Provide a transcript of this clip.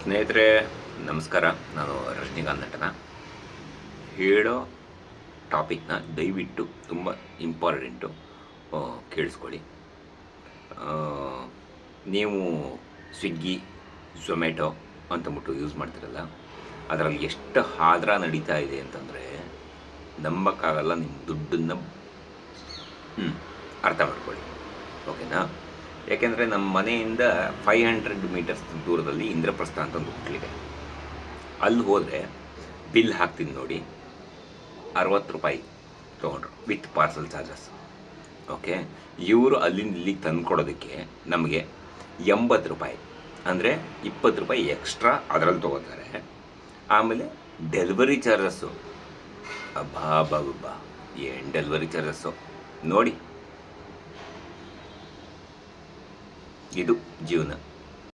ಸ್ನೇಹಿತರೆ ನಮಸ್ಕಾರ. ನಾನು ರಜನಿಕಾಂತ್ ನಟನ. ಹೇಳೋ ಟಾಪಿಕ್ನ ದಯವಿಟ್ಟು ತುಂಬ ಇಂಪಾರ್ಟೆಂಟು, ಕೇಳಿಸ್ಕೊಳ್ಳಿ. ಆ, ನೀವು ಸ್ವಿಗ್ಗಿ, ಝೊಮ್ಯಾಟೊ ಅಂತಂದ್ಬಿಟ್ಟು ಯೂಸ್ ಮಾಡ್ತಿರಲ್ಲ, ಅದರಲ್ಲಿ ಎಷ್ಟು ಆದ್ರ ನಡೀತಾ ಇದೆ ಅಂತಂದರೆ ನಂಬಕ್ಕಾಗಲ್ಲ. ನಿಮ್ಮ ದುಡ್ಡನ್ನು ಅರ್ಥ ಮಾಡ್ಕೊಳ್ಳಿ, ಓಕೆನಾ? ಯಾಕೆಂದರೆ ನಮ್ಮ ಮನೆಯಿಂದ 500 ಮೀಟರ್ಸ್ ದೂರದಲ್ಲಿ ಇಂದ್ರಪ್ರಸ್ಥ ಅಂತ ಒಂದು ಹೋಟ್ಲಿದೆ. ಅಲ್ಲಿ ಹೋದರೆ ಬಿಲ್ ಹಾಕ್ತೀನಿ ನೋಡಿ, 60 ರೂಪಾಯಿ ತೊಗೊಂಡ್ರು ವಿತ್ ಪಾರ್ಸಲ್ ಚಾರ್ಜಸ್. ಓಕೆ, ಇವರು ಅಲ್ಲಿಂದ ಇಲ್ಲಿಗೆ ತಂದು ಕೊಡೋದಕ್ಕೆ ನಮಗೆ 80 ರೂಪಾಯಿ, ಅಂದರೆ 20 ರೂಪಾಯಿ ಎಕ್ಸ್ಟ್ರಾ ಅದರಲ್ಲಿ ತೊಗೋತಾರೆ. ಆಮೇಲೆ ಡೆಲಿವರಿ ಚಾರ್ಜಸ್ಸು, ಅಬ್ಬಾ ಏನು ಡೆಲಿವರಿ ಚಾರ್ಜಸ್ಸು ನೋಡಿ. ಇದು ಜೀವನ.